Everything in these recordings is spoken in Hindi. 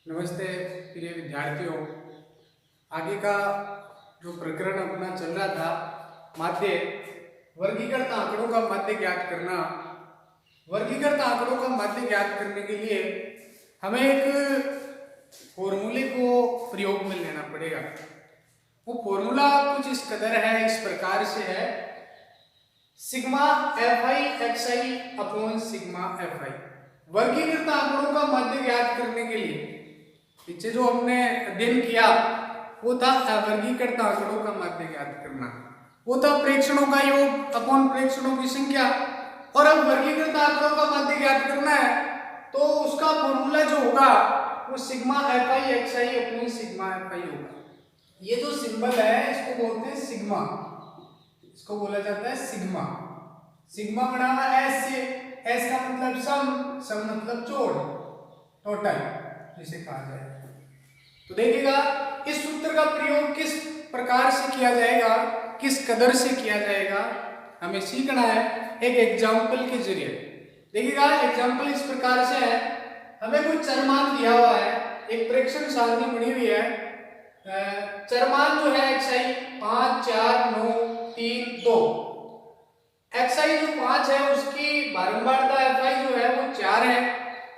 नमस्ते प्रिय विद्यार्थियों। आगे का जो प्रकरण अपना चल रहा था माध्य वर्गीकृत आंकड़ों का माध्य ज्ञात करना। वर्गीकृत आंकड़ों का माध्य ज्ञात करने के लिए हमें एक फॉर्मूले को प्रयोग में लेना पड़ेगा। वो फॉर्मूला कुछ इस कदर है, इस प्रकार से है, sigma F I x I upon sigma F I. वर्गीकृत आंकड़ों का माध्य ज्ञात करने के लिए पीछे जो हमने अध्ययन किया वो था वर्गीकृत आंकड़ों का माध्य ज्ञात करना, वो था प्रेक्षणों का योग अपॉन प्रेक्षणों की संख्या। और अब वर्गीकृत आंकड़ों का माध्य ज्ञात करना है तो उसका फॉर्मूला जो होगा वो sigma F I x I upon sigma F I होगा। ये जो सिंबल है इसको बोलते हैं सिग्मा, इसको बोला जाता है सिग्मा। सिग्मा बना हुआ एस से, एस का मतलब सम, सम मतलब जोड़, टोटल जिसे कहा जाए। तो देखिएगा इस सूत्र का प्रयोग किस प्रकार से किया जाएगा, किस कदर से किया जाएगा, हमें सीखना है एक एग्जाम्पल के जरिए। देखिएगा एग्जाम्पल इस प्रकार से है, हमें कोई चरमान दिया हुआ है, एक प्रेक्षण सारणी बनी हुई है। चरमान जो है एक्स आई 5 4 9 3 2, एक्स आई जो 5 है उसकी बारंबारता एफ आई जो है वो 4 है,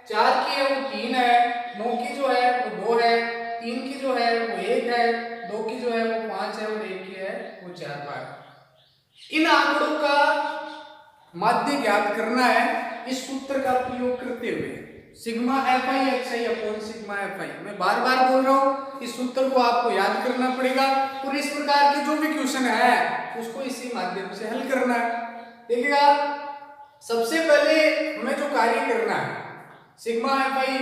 4 की है वो 3 है, 9 की जो है वो 2 है, 3 की जो है वो 1 है, 2 की जो है वो 5 है और 1 की है वो 4 बार। इन आंकड़ों का माध्य ज्ञात करना है इस सूत्र का प्रयोग करते हुए, sigma F I x I upon sigma F I. मैं बार बार बोल रहा हूँ, इस सूत्र को आपको याद करना पड़ेगा और इस प्रकार की जो भी क्वेश्चन है उसको इसी माध्यम से हल करना है। देखिएगा सबसे पहले हमें जो कार्य करना है sigma F I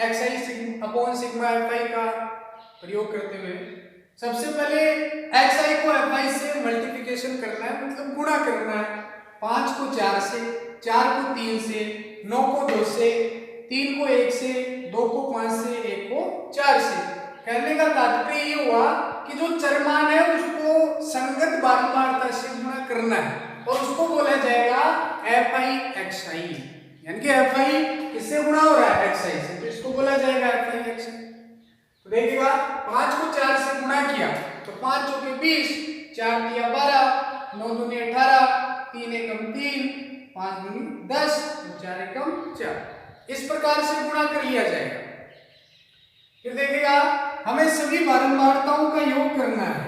x I upon sigma F I का प्रयोग करते हुए सबसे पहले एक्स आई को एफ आई से मल्टीप्लिकेशन करना है, मतलब गुणा करना है। 5 को 4 से, 4 को 3 से, 9 को 2 से, 3 को 1 से, 2 को 5 से, 1 को 4 से। कहने का तात्पर्य ये हुआ कि जो चरमान है उसको संगत बारंबारता से गुणा करना है और उसको बोला जाएगा एफ आई एक्स आई, यानी कि एफ आई किससे गुणा हो रहा है एक्स आई से, तो इसको बोला जाएगा एफ आई एक्स आई। तो देखिएगा 5 को 4 से गुणा किया तो 5 चौके 20, 4 दिया 12, 9 दूनी 18, 3 एकम 3, 5 दूनी 10, 4 एकम 4। इस प्रकार से गुणा कर लिया जाएगा। फिर देखिएगा हमें सभी बारंबारताओं का योग करना है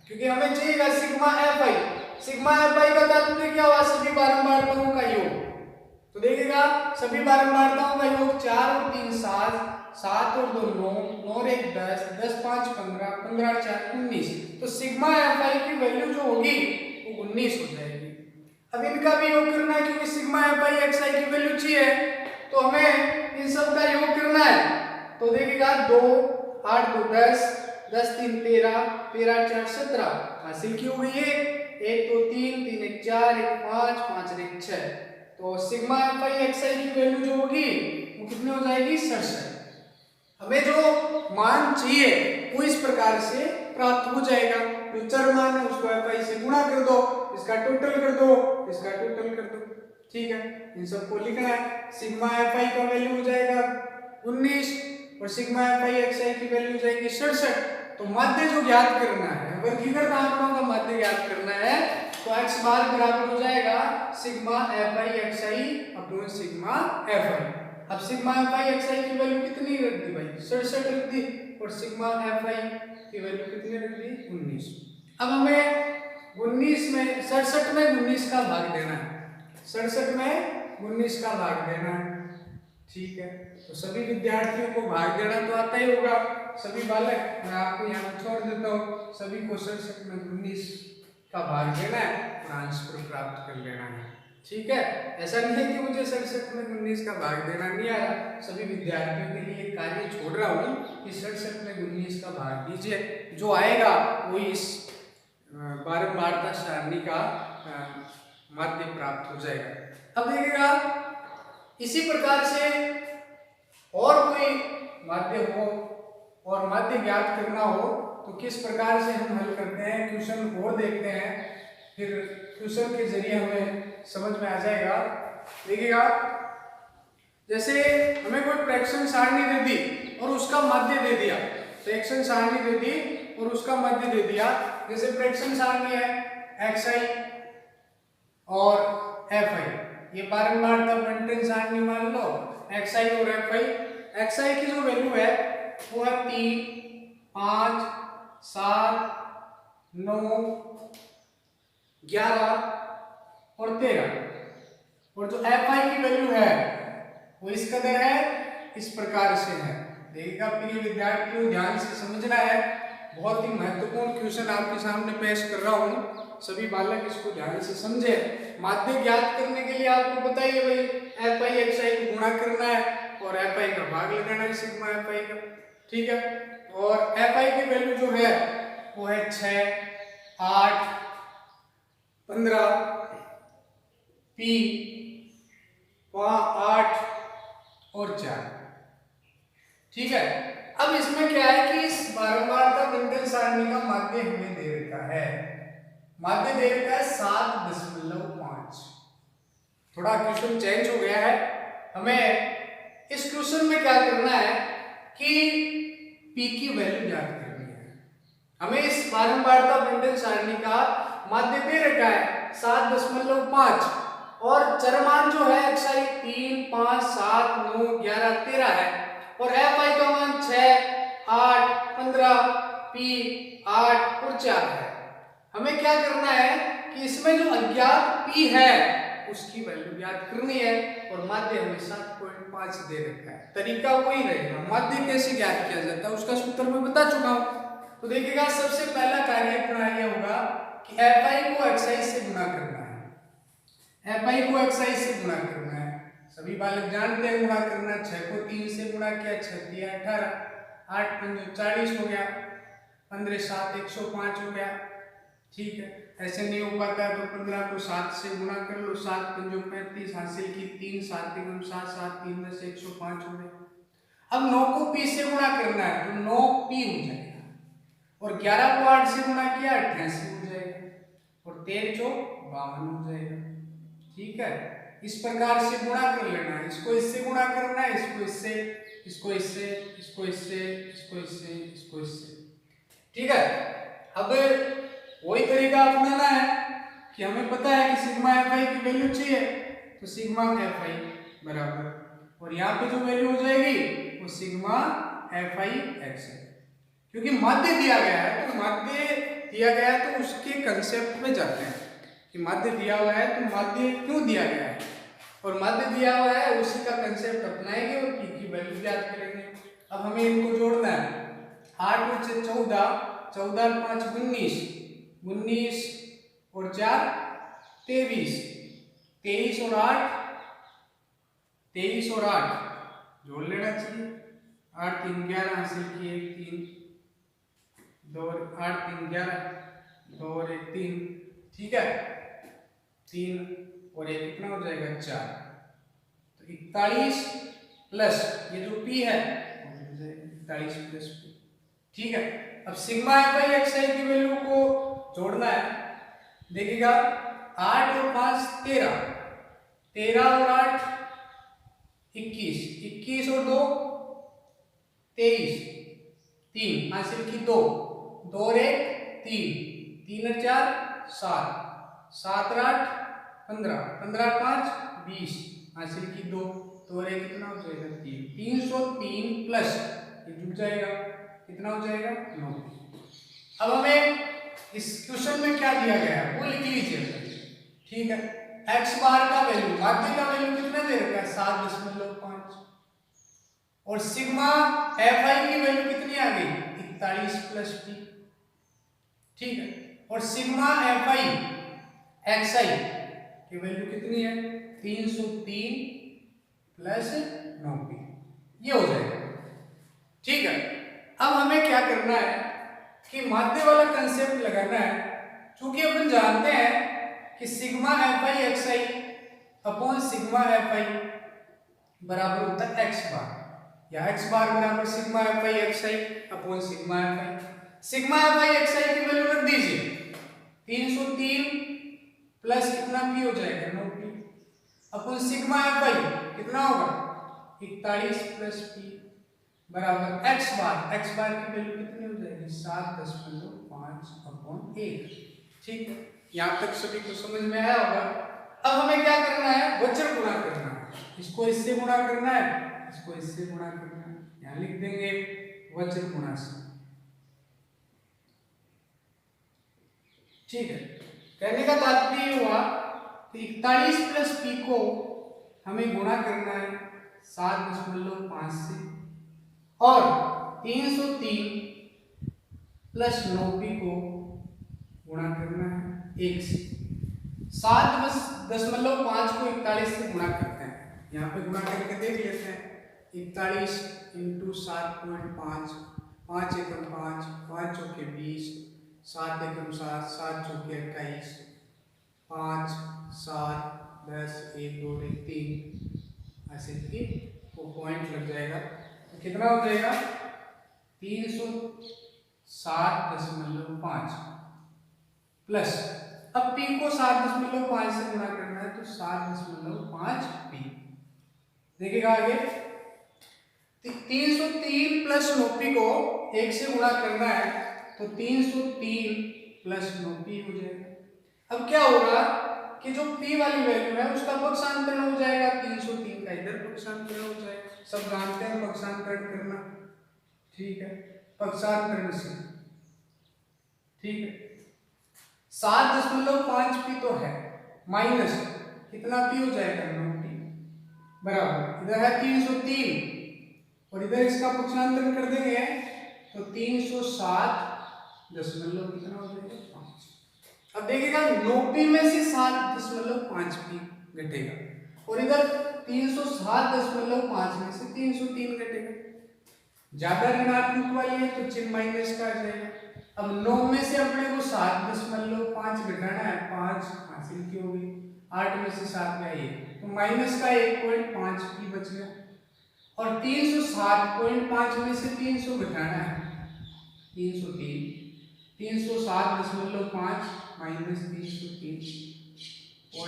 क्योंकि हमें चाहिएगा sigma F I. Sigma F I का तात्पर्य क्या हुआ, सभी बारंबारताओं का योग। तो देखिएगा सभी बारंबारताओं का योग 4 और 3 7, 7 और 2 9, 9 और 1 10, 10 5 15, 15 और 4 19। तो सिग्मा एफ आई की वैल्यू जो होगी वो 19 हो जाएगी। अब इनका भी योग करना है क्योंकि सिग्मा एफ आई एक्स आई की वैल्यू चाहिए, तो हमें इन सब का योग करना है। तो देखिएगा 2 8 2 10, 10 3 13, 13 4 17 हासिल की हो गई है। 1 2 3, 3 1 4, 1 5, 5 1 6। तो सिग्मा एफ आई एक्स आई की वैल्यू जो होगी वो कितनी हो जाएगी 67। हमें जो मान चाहिए वो इस प्रकार से प्राप्त हो जाएगा। जो चर मान है उसको एफ आई से गुणा कर दो, इसका टोटल कर दो, इसका टोटल कर दो, ठीक है। इन सबको लिखना है। सिग्मा एफ आई का वैल्यू हो जाएगा 19 और सिग्मा एफ आई एक्स आई की वैल्यू हो जाएगी 67। तो माध्य जो ज्ञात करना है, वर्गीकृत आंकड़ों का माध्य ज्ञात करना है, तो x बार बराबर हो जाएगा sigma F I x I upon sigma F I. अब सिग्मा एफ आई एक्स आई की वैल्यू कितनी रख दी भाई, 67 रख दी, और सिग्मा एफ आई की वैल्यू कितनी रख दी 19। अब हमें 19 में 67 में 19 का भाग देना है, 67 में 19 का भाग देना है, ठीक है। तो सभी विद्यार्थियों को भाग देना तो आता ही होगा, सभी बालक, मैं आपको यहाँ छोड़ देता हूँ, सभी को 67 में 19 का भाग देना है और आंसर प्राप्त कर लेना है, ठीक है। ऐसा नहीं है कि मुझे 67 में 19 का भाग देना नहीं आ रहा, सभी विद्यार्थियों के लिए कार्य छोड़ रहा हूँ कि 67 में 19 का भाग दीजिए, जो आएगा वो इस बारंबारता सारणी का माध्य प्राप्त हो जाएगा। अब देखिएगा इसी प्रकार से और कोई माध्य हो और माध्य ज्ञात करना हो तो किस प्रकार से हम हल करते हैं, क्वेश्चन को देखते हैं, फिर क्वेश्चन के जरिए हमें समझ में आ जाएगा। देखिएगा जैसे हमें कोई प्रेक्षण सारणी दे दी और उसका मध्य दे दिया, फ्रैक्शन सारणी दे दी और उसका मध्य दे दिया। जैसे फ्रैक्शन सारणी है xi और fi, ये बारंबारता बंटन सारणी मान लो xi और fi। xi की जो वैल्यू है वो है 3, 5, 7, 9, 11 और 13, और जो fi की वैल्यू है वो इस कदर है, इस प्रकार से है। देखिएगा प्रिय विद्यार्थियों, ध्यान से समझना है, बहुत ही महत्वपूर्ण क्वेश्चन आपके सामने पेश कर रहा हूँ, सभी बालक इसको ध्यान से समझे। माध्य ज्ञात करने के लिए आपको बताइए भाई fi xi को गुणा करना है और fi का भाग लगाना है सिग्मा fi का, ठीक है। और fi की वैल्यू जो है वो है 6, 8, 15, p 8 और 4, ठीक है। अब इसमें क्या है कि इस बारंबारता बंटन सारणी का माध्य हमें दे रखा है, माध्य दे रखा है 7.5। थोड़ा क्वेश्चन चेंज हो गया है, हमें इस क्वेश्चन में क्या करना है कि p की वैल्यू ज्ञात करनी है। हमें इस बारंबारता बंटन सारणी का माध्य दे रखा है 7.5 और चरमान जो है xi 3, 5, 7, 9, 11, 13 है और fi का मान 6, 8, 15, p 8 और 4 है। हमें क्या करना है कि इसमें जो अज्ञात p है उसकी वैल्यू ज्ञात करनी है और माध्य हमें 7.5 दे रखा है। तरीका वही रहेगा, माध्य कैसे ज्ञात किया जाता है उसका सूत्र मैं बता चुका हूं। तो देखिएगा सबसे पहला कार्य अपना ये होगा कि fi को xi से गुणा करना है, fi को xi से गुणा करना है। सभी बालक जानते हैं गुणा करना, 6 को 3 से गुणा किया, 6 3 18, 8 5 40 हो गया, 15 7 105 हो गया, ठीक है। ऐसे नहीं हो पाता तो 15 को 7 से गुणा कर लो, 7 5 35 हासिल की 3, 7 3 7 7 3 10 105 हो गया। अब 9 को p से गुणा करना है तो 9p हो जाएगा और 11 को 8 से गुणा किया 88 हो जाएगा और 13 चौक 52 हो जाएगा, ठीक है। इस प्रकार से गुणा कर लेना है, इसको इससे गुणा करना है, इसको इससे, इसको इससे, इसको इससे, इसको इससे, इसको इससे, ठीक है। अब वही तरीका अपनाना है कि हमें पता है कि सिग्मा fi की वैल्यू चाहिए तो सिग्मा fi बराबर, और यहाँ पे जो वैल्यू हो जाएगी वो सिग्मा fi x है, क्योंकि माध्य दिया गया है। तो माध्य दिया गया है तो उसके कंसेप्ट में जाते हैं कि माध्य दिया हुआ है तो माध्य क्यों दिया गया है, और माध्य दिया हुआ है उसी का कंसेप्ट अपनाएंगे और p की वैल्यू ज्ञात करेंगे। अब हमें इनको जोड़ना है, 8 में से 14, 14 5 19, 19 और 4 23, 23 और 8, 23 और 8 जोड़ लेना चाहिए, 8 3 11 हासिल किए 3 2 8 3 11 2 और 1 3, ठीक है। 3 और 1 कितना हो जाएगा 4, तो 41 प्लस ये जो p है 41 प्लस p, ठीक है। अब सिग्मा fi xi की वैल्यू को जोड़ना है, देखिएगा 8 और 5 13, 13 और 8 21, 21 और 2 23, 3 हासिल की 2, 2 और 1 3, 3 और 4 7, 7 और 8 15, 15 और 5 20 हासिल की 2, तो और 1 कितना हो जाएगा 3, 303 प्लस ये जुड़ जाएगा, कितना हो जाएगा 9। अब हमें इस क्वेश्चन में क्या दिया गया है वो लिख लीजिए, ठीक है। x बार का वैल्यू, माध्य का वैल्यू कितना दे रखा है 7.5 और सिग्मा fi की वैल्यू कितनी आ गई 41 प्लस p, ठीक है। और सिग्मा fi xi की वैल्यू कितनी है 303 प्लस 9p, ये हो जाएगा, ठीक है। अब हमें क्या करना है कि माध्य वाला कंसेप्ट लगाना है, क्योंकि अपन जानते हैं कि sigma fi xi upon sigma fi बराबर होता है x बार, या x बार बराबर sigma fi xi upon sigma fi। Sigma fi xi की वैल्यू रख दीजिए, 303 प्लस कितना p हो जाएगा 9p अपॉन सिग्मा fi कितना होगा 41 प्लस p, बराबर एक्स बार की वैल्यू कितनी हो जाएगी 7.5/1। ठीक है, यहाँ तक सभी को समझ में आया होगा। अब हमें क्या करना है, वज्र गुणा करना है। इसको इससे गुणा करना है, इसको इससे गुणा करना है। यहाँ लिख देंगे वज्र गुणा से। ठीक है, कहने का तात्पर्य हुआ कि 41 प्लस पी को हमें गुणा करना है 7.5 से, और 303 प्लस 9p को गुणा करना है 1 से। 7.5 को 41 से गुणा करते हैं, यहाँ पे गुणा करके देख लेते हैं। 41 इंटू 7.5, 5 एकम 5, 5 चौके 20, 7 एकम 7, 7 चौके 21, 5 7 10 1 2 3 ऐसे ही वो पॉइंट लग जाएगा। तो कितना हो जाएगा 360.5 प्लस, अब p को 7.5 से गुणा करना है तो 7.5p। देखिएगा आगे 303 प्लस 9p को 1 से गुणा करना है तो 303 प्लस 9p हो जाएगा। अब क्या होगा कि जो p वाली वैल्यू है उसका पक्षांतरण हो जाएगा, 303 का इधर पक्षांतरण हो जाएगा। सब जानते हैं पक्षांतरण करना, ठीक है, पक्षांतरण से। ठीक है, 7.5p तो है, माइनस कितना p हो जाएगा 9p, बराबर इधर है 303 और इधर इसका पक्षांतरण कर देंगे तो 360 दशमलव कितना हो जाएगा 5। अब देखिएगा 9p में से 7.5p घटेगा और इधर 360.5 में से 303 घटेगा। ज्यादा ऋणात्मक वाली है तो चिन्ह माइनस का आ जाएगा। अब 9 में से अपने को 7.5 घटाना है, 5 हासिल की होगी, 8 में से 7 गया 1 तो माइनस का 1.5p बच गया। और 307.5 में से 300 घटाना है, 303, 307.5 माइनस 303.5 तो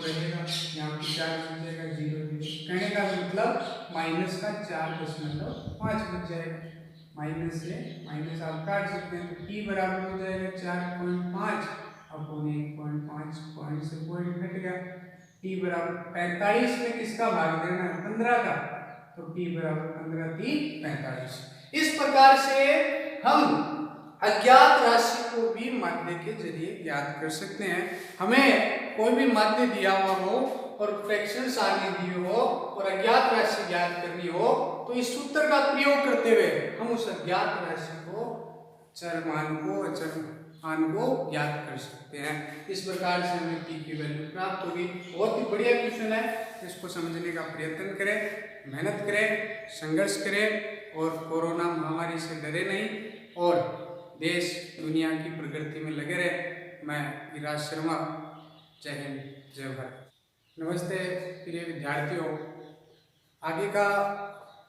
रहेगा, यहाँ पे 4 बच जाएगा 0 0। कहने का मतलब माइनस का 4.5 बच जाएगा। माइनस से माइनस आप काट सकते हैं तो p बराबर हो जाएगा 4.5 अपॉन 1.5, पॉइंट से पॉइंट घट गया। p बराबर 45 में किसका भाग देना है 15 का, तो p बराबर 15 3 45। इस प्रकार से हम अज्ञात राशि को भी माध्य के जरिए ज्ञात कर सकते हैं। हमें कोई भी माध्य दिया हुआ हो और फ्रैक्शन सारणी दी हो और अज्ञात राशि ज्ञात करनी हो तो इस सूत्र का प्रयोग करते हुए हम उस अज्ञात राशि को चर मान को अचर मान को ज्ञात कर सकते हैं। इस प्रकार से हमें p की वैल्यू प्राप्त होगी। बहुत ही बढ़िया क्वेश्चन है, इसको समझने का प्रयत्न करें, मेहनत करें, संघर्ष करें और कोरोना महामारी से डरे नहीं और देश दुनिया की प्रगति में लगे रहे। मैं विराज शर्मा, जय हिंद, जय भारत। नमस्ते प्रिय विद्यार्थियों, आगे का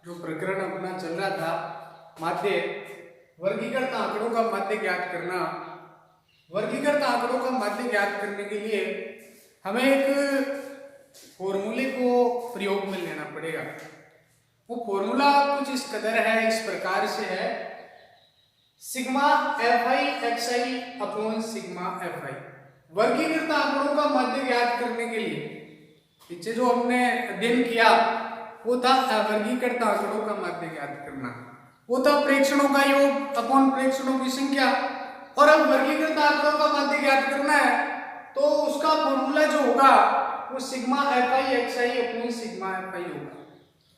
जो प्रकरण अपना चल रहा था माध्य वर्गीकृत आंकड़ों का माध्य ज्ञात करना। वर्गीकृत आंकड़ों का माध्य ज्ञात करने के लिए हमें एक फॉर्मूले को प्रयोग में लेना पड़ेगा। वो फॉर्मूला कुछ इस कदर है, इस प्रकार से है, sigma fi xi upon sigma fi। वर्गीकृत आंकड़ों का माध्य ज्ञात करने के लिए पीछे जो हमने अध्ययन किया वो था वर्गीकृत आंकड़ों का माध्य ज्ञात करना, वो था प्रेक्षणों का योग अपॉन प्रेक्षणों की संख्या। और अब वर्गीकृत आंकड़ों का माध्य ज्ञात करना है तो उसका फॉर्मूला जो होगा वो sigma fi xi upon sigma fi होगा।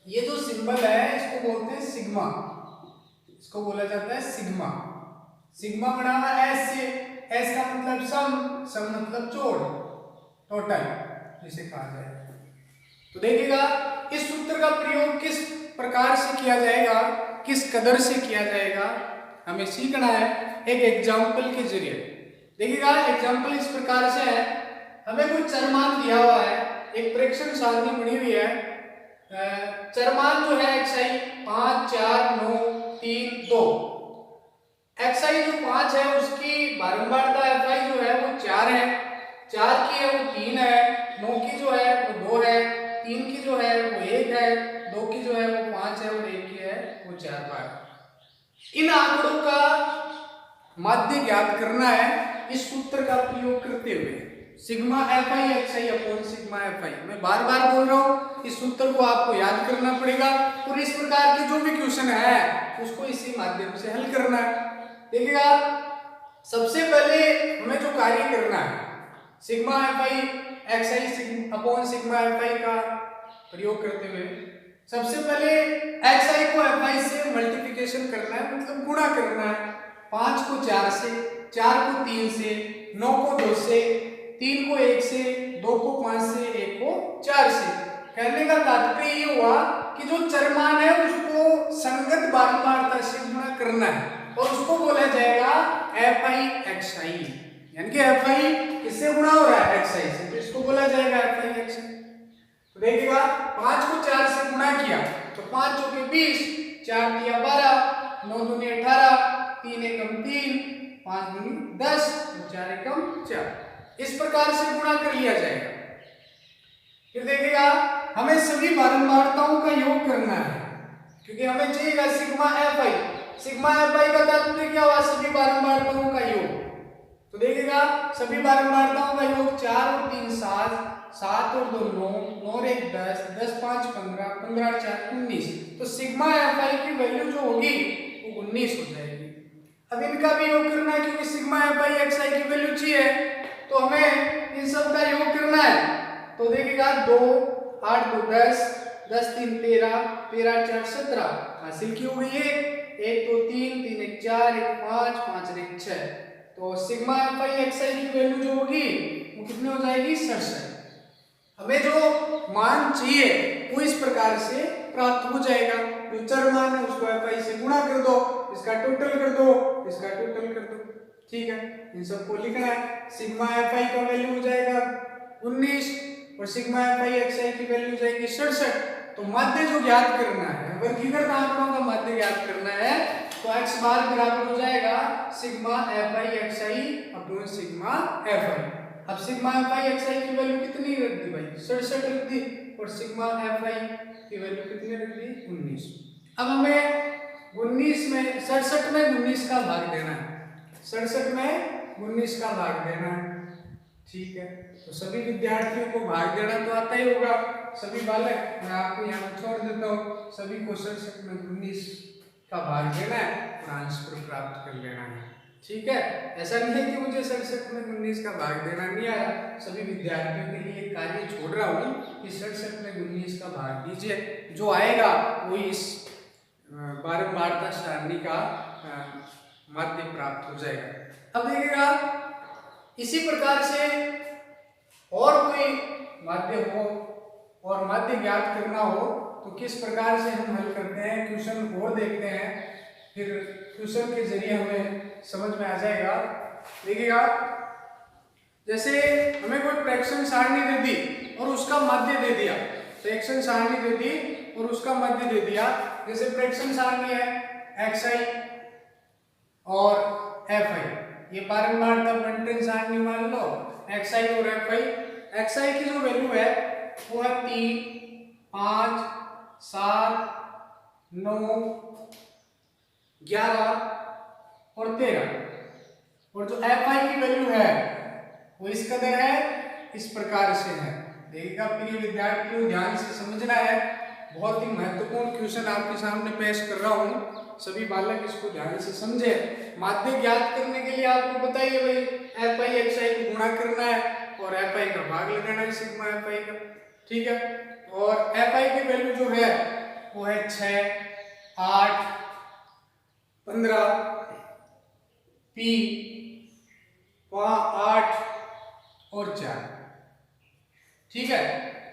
ये जो सिंबल है इसको बोलते हैं सिग्मा, इसको बोला जाता है सिग्मा। सिग्मा बना हुआ एस से, एस का मतलब सम, सम मतलब जोड़, टोटल जिसे कहा जाए। तो देखिएगा इस सूत्र का प्रयोग किस प्रकार से किया जाएगा, किस कदर से किया जाएगा, हमें सीखना है एक एग्जाम्पल के जरिए। देखिएगा एग्जाम्पल इस प्रकार से है, हमें कोई चरमान दिया हुआ है, एक प्रेक्षण सारणी बनी हुई है। चरमान जो है xi 5 4 9 3 2, xi जो 5 है उसकी बारंबारता fi जो है वो 4 है, 4 की है वो 3 है, 9 की जो है वो 2 है, 3 की जो है वो 1 है, 2 की जो है वो 5 है और 1 की है तो 4 बार। इन आंकड़ों का माध्य ज्ञात करना है इस सूत्र का प्रयोग करते हुए, sigma F I x I upon sigma F I. मैं बार बार बोल रहा हूँ, इस सूत्र को आपको याद करना पड़ेगा और इस प्रकार के जो भी क्वेश्चन है उसको इसी माध्यम से हल करना है। देखिएगा, सबसे पहले हमें जो कार्य करना है, sigma F I x I upon sigma F I का प्रयोग करते हुए सबसे पहले एक्स आई को एफ आई से मल्टीप्लिकेशन करना है, मतलब गुणा करना है। 5 को 4 से, 4 को 3 से, 9 को 2 से, 3 को 1 से, 2 को 5 से, 1 को 4 से। कहने का तात्पर्य ये हुआ कि जो चरमान है उसको संगत बारंबारता से गुणा करना है और उसको बोला जाएगा एफ आई एक्स आई, यानी कि एफ आई किससे गुणा हो रहा है, एक्स आई से, तो इसको बोला जाएगा एफ आई एक्स आई। तो देखिएगा, 5 को 4 से गुणा किया तो 5 चौके 20, 4 तिया 12, 9 दूनी 18, 3 एकम 3, 5 दूनी 10, 4 एकम 4। इस प्रकार से गुणा कर लिया जाएगा। फिर देखिएगा, हमें सभी बारंबारताओं का योग करना है, क्योंकि हमें चाहिएगा sigma F I. Sigma F I का तात्पर्य क्या हुआ, सभी बारंबारताओं का योग। तो देखिएगा, सभी बारंबारताओं का योग 4 और 3 7, 7 और 2 9, 9 और 1 10, 10 5 15, 15 और 4 19। तो सिग्मा एफ आई की वैल्यू जो होगी वो 19 हो जाएगी। अब इनका भी योग करना है, क्योंकि सिग्मा एफ आई एक्स आई की वैल्यू चाहिए, तो हमें इन सब का योग करना है। तो देखिएगा, 2 8 2 10, 10 3 13, 13 4 17 हासिल की हो गई है। 1 2 3, 3 1 4, 1 5, 5 1 6। तो सिग्मा एफ आई एक्स आई की वैल्यू जो होगी वो कितनी हो जाएगी, 67। हमें जो मान चाहिए वो इस प्रकार से प्राप्त हो जाएगा। जो चर मान है उसको एफ आई से गुणा कर दो, इसका टोटल कर दो, इसका टोटल कर दो, ठीक है। इन सबको लिखना है। सिग्मा एफ आई का वैल्यू हो जाएगा 19 और सिग्मा एफ आई एक्स आई की वैल्यू हो जाएगी 67। तो माध्य जो ज्ञात करना है, वर्गीकृत आंकड़ों का माध्य ज्ञात करना है, तो x बार बराबर हो जाएगा sigma F I x I upon sigma F I. अब सिग्मा एफ आई एक्स आई की वैल्यू कितनी रख दी भाई, 67 रख दी, और सिग्मा एफ आई की वैल्यू कितनी रख दी, 19। अब हमें 19 में 67 में 19 का भाग देना है, 67 में 19 का भाग देना है, ठीक है। तो सभी विद्यार्थियों को भाग देना तो आता ही होगा, सभी बालक, मैं आपको यहाँ छोड़ देता हूँ, सभी को 67 में 19 का भाग देना है और आंसर प्राप्त कर लेना है, ठीक है। ऐसा नहीं है कि मुझे 67 में 19 का भाग देना नहीं आया, सभी विद्यार्थियों के लिए कार्य छोड़ रहा हूँ कि 67 में 19 का भाग दीजिए, जो आएगा वो इस बारंबारता सारणी का माध्य प्राप्त हो जाएगा। अब देखिएगा, इसी प्रकार से और कोई माध्य हो और माध्य ज्ञात करना हो तो किस प्रकार से हम हल करते हैं, क्वेश्चन और देखते हैं, फिर क्वेश्चन के जरिए हमें समझ में आ जाएगा। देखिएगा, जैसे हमें कोई फ्रैक्शन सारणी दे दी और उसका माध्य दे दिया, फ्रैक्शन सारणी दे दी और उसका माध्य दे दिया। जैसे फ्रैक्शन सारणी है एक्स आई और एफ आई, ये बारंबारता बंटन सारणी मान लो, एक्स आई और एफ आई। एक्स आई की जो वैल्यू है वो है 3 5 7 9 11 और 13, और जो एफ आई की वैल्यू है वो इस कदर है, इस प्रकार से है। देखिएगा प्रिय विद्यार्थियों, ध्यान से समझना है, बहुत ही महत्वपूर्ण क्वेश्चन आपके सामने पेश कर रहा हूँ, सभी बालक इसको ध्यान से समझे। माध्य ज्ञात करने के लिए आपको बताइए भाई, एफ आई एक्स आई को गुणा करना है और एफ आई का भाग लगाना है सिग्मा एफ आई का, ठीक है। और एफ आई की वैल्यू जो है वो है 6 8 15 पी 8 और 4, ठीक है।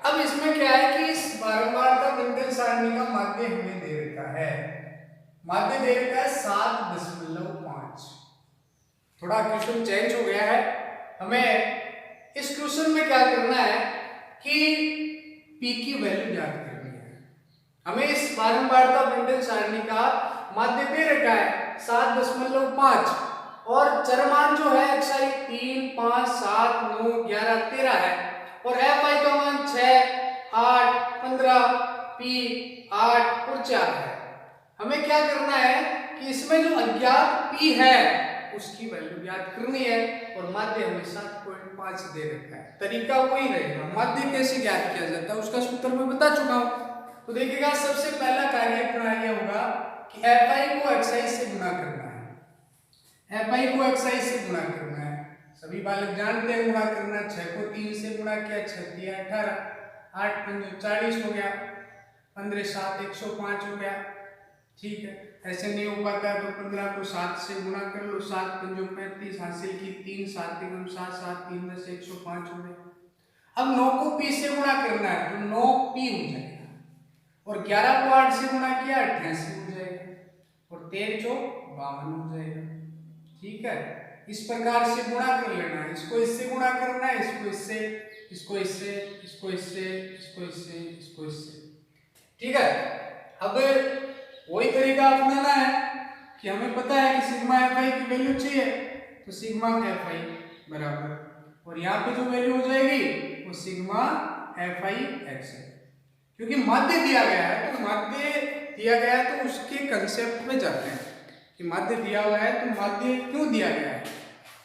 अब इसमें क्या है कि इस बारंबारता बंटन सारणी का माध्य हमें दे रखा है, माध्य दे रखा है 7.5। थोड़ा क्वेश्चन चेंज हो गया है, हमें इस क्वेश्चन में क्या करना है कि p की वैल्यू ज्ञात करनी है। हमें इस बारंबारता बंटन सारणी का माध्य दे रखा है 7.5 और चरमान जो है एक्स आई 3 5 7 9 11 13 है और एफ आई का मान 6 8 15 पी 8 और 4 है। हमें क्या करना है कि इसमें जो अज्ञात p है उसकी वैल्यू ज्ञात करनी है और माध्य हमें 7.5 दे रखा है। तरीका वही रहेगा। माध्य कैसे ज्ञात किया जाता है उसका सूत्र मैं बता चुका हूं। तो देखिएगा सबसे पहला कार्य अपना ये होगा कि fi को xi से गुणा करना है। fi को xi से गुणा करना है। सभी बालक जानते हैं गुणा करना। 6 को 3 से गुणा किया, 6 3 18, 8 5 40 हो गया, 15 7 105 हो गया। ठीक है, ऐसे नहीं हो पाता तो 15 को 7 से गुणा कर लो, 7 5 35 हासिल की 3 7 1 7 7 3 10 105 हो गया। अब 9 को p से गुणा करना है तो 9p हो जाएगा और 11 को 8 से गुणा किया 88 हो जाएगा और 13 चौक 52 हो जाएगा। ठीक है, इस प्रकार से गुणा कर लेना है। इसको इससे गुणा करना है, इसको इससे, इसको इससे, इसको इससे, इसको इससे, इसको इससे। ठीक है, अब वही तरीका अपनाना है कि हमें पता है कि सिग्मा fi की वैल्यू चाहिए तो सिग्मा fi बराबर और यहाँ पे जो वैल्यू हो जाएगी वो सिग्मा fi x है। क्योंकि माध्य दिया गया है तो माध्य दिया गया है तो उसके कंसेप्ट में जाते हैं कि माध्य दिया हुआ है तो माध्य क्यों दिया गया है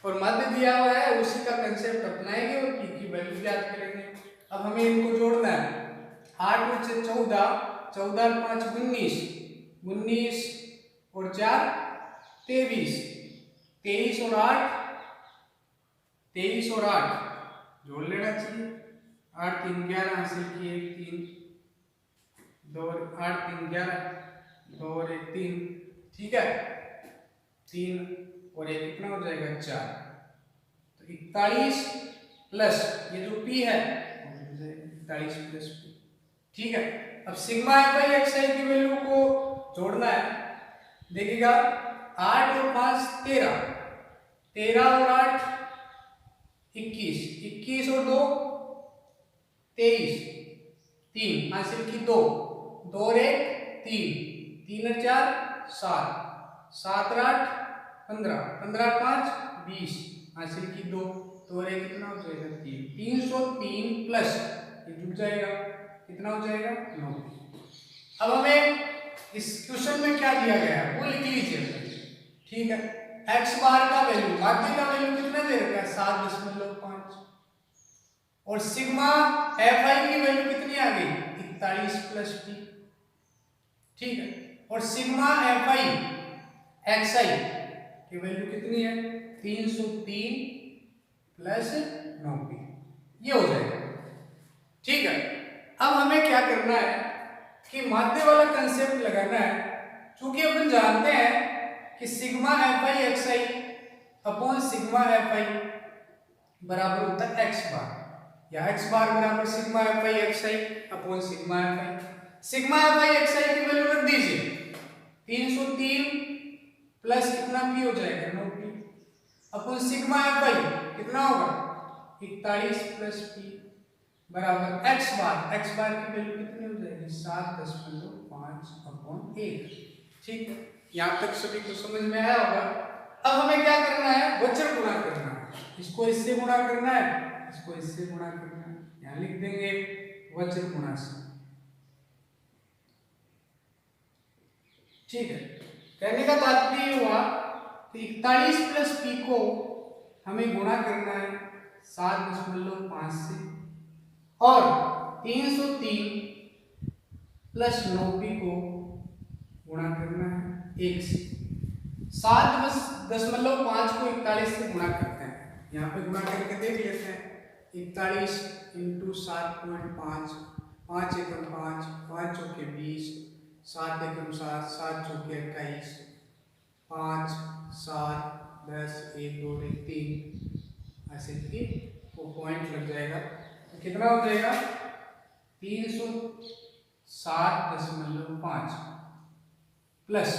और माध्य दिया हुआ है उसी का कंसेप्ट अपनाएंगे और p की वैल्यू ज्ञात करेंगे। अब हमें इनको जोड़ना है। 8 में से 14, 14 5 19, 19 और 4 23, 23 और 8, 23 और 8 जोड़ लेना चाहिए। 8 3 11 हासिल की 1 3 2 8 3 11 2 और 1 3। ठीक है, 3 और 1 कितना हो जाएगा 4। तो 41 प्लस ये जो p है 41 प्लस p। ठीक है, अब सिग्मा fi xi की वैल्यू को जोड़ना है। देखिएगा 8 और 5 13, 13 और 8 21, 21 और 2 23, 3 हासिल की 2, 2 और 1 3, 3 और 4 7, 7 और 8 15, 15 और 5 20 हासिल की 2, 2 और 1 कितना हो जाएगा 3, 303 प्लस ये जुड़ जाएगा कितना हो जाएगा 9। अब हमें इस क्वेश्चन में क्या दिया गया है वो लिख लीजिए। ठीक है, x बार का वैल्यू माध्य का वैल्यू कितना दे रखा है 7.5 और सिग्मा fi की वैल्यू कितनी आ गई 41 प्लस p। ठीक है, और सिग्मा fi xi की वैल्यू कितनी है 303 प्लस 9p, ये हो जाएगा। ठीक है, अब हमें क्या करना है कि माध्य वाला कंसेप्ट लगाना है। क्योंकि अपन जानते हैं कि sigma fi xi upon sigma fi बराबर होता है x बार या x बार बराबर sigma fi xi upon sigma fi। Sigma fi xi की वैल्यू रख दीजिए 303 प्लस कितना p हो जाएगा 9p अपॉन सिग्मा fi कितना होगा 41 प्लस p बराबर x बार की वैल्यू कितनी हो जाएगी 7.5 अपॉन 1। ठीक है, यहाँ तक सभी को समझ में आया होगा। अब हमें क्या करना है वज्र गुणा करना है। इसको इससे गुणा करना है, इसको इससे गुणा करना है। यहाँ लिख देंगे वज्र गुणा से। ठीक है, कहने का तात्पर्य हुआ कि 41 प्लस p को हमें गुणा करना है 7.5 से और 303 प्लस 9p को गुणा करना है 1 से। 7.5 को 41 से गुणा करते हैं। यहाँ पे गुणा करके देख लेते हैं 41 इंटू 7.5, 5 एकम 5, 5 चौके 20, 7 एकम 7, 7 चौके 21, 5 7 10 1 2 3 ऐसे ही वो पॉइंट लग जाएगा। तो कितना हो जाएगा 307.5 प्लस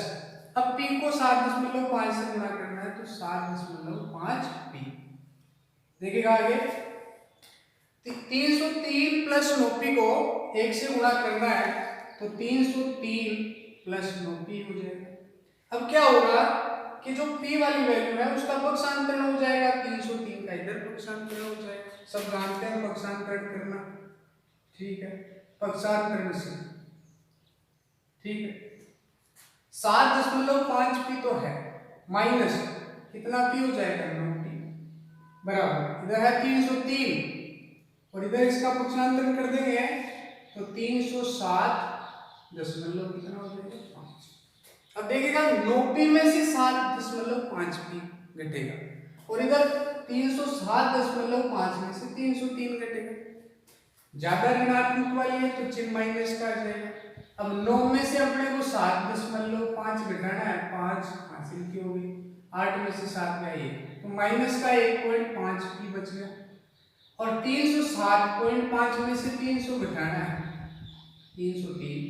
अब p को 7.5 से गुणा करना है तो 7.5 p। देखिएगा आगे 303 प्लस 9p को 1 से गुणा करना है तो 303 प्लस 9p हो जाएगा। अब क्या होगा कि जो p वाली वैल्यू है उसका पक्षांतरण हो जाएगा 303 का इधर पक्षांतरण हो जाएगा। सब जानते हैं पक्षांतरण करना। ठीक है, पक्षांतरण से। ठीक है, 7.5p तो है, माइनस कितना p हो जाएगा 9t बराबर इधर है 303 और इधर इसका पक्षांतर कर देंगे तो 307 दशमलव कितना हो जाएगा 5। अब देखिएगा 9p में से 7.5p घटेगा और इधर 307.5 में से 303 घटेगा। ज्यादा ऋणात्मक वाली है तो चिन्ह माइनस का आ जाएगा। अब 9 में से अपने को 7.5 घटाना है, 5 हासिल की होगी, 8 में से 7 गया ये तो माइनस का 1.5p बच गया और 307.5 में से 300 घटाना है 303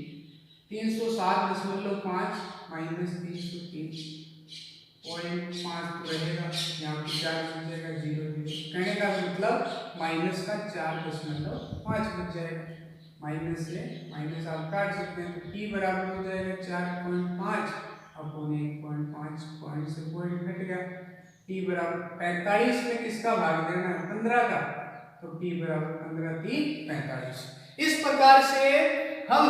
307.5 माइनस 303.5 तो रहेगा, यहाँ पे 4 बच जाएगा 0 0 कहने का मतलब माइनस का 4.5 बच जाएगा। माइनस से माइनस आप काट सकते हैं तो t बराबर हो जाएगा 4.5 अपॉन 1.5 पॉइंट से पॉइंट घट गया। t बराबर 45 में किसका भाग देना है 15 का तो t बराबर 15 3 45। इस प्रकार से हम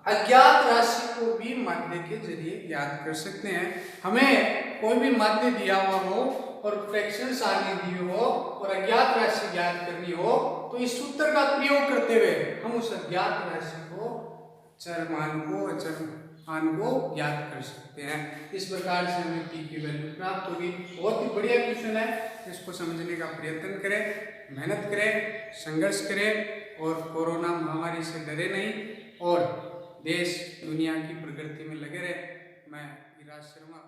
अज्ञात राशि को भी माध्य के जरिए ज्ञात कर सकते हैं। हमें कोई भी माध्य दिया हुआ हो और फ्रैक्शन सारणी दी हो और अज्ञात राशि ज्ञात करनी हो तो इस सूत्र का प्रयोग करते हुए हम उस अज्ञात राशि को चर मान को अचर मान को ज्ञात कर सकते हैं। इस प्रकार से हमें t की वैल्यू प्राप्त होगी। बहुत ही बढ़िया क्वेश्चन है, इसको समझने का प्रयत्न करें, मेहनत करें, संघर्ष करें और कोरोना महामारी से डरे नहीं और देश दुनिया की प्रगति में लगे रहे। मैं विराज शर्मा।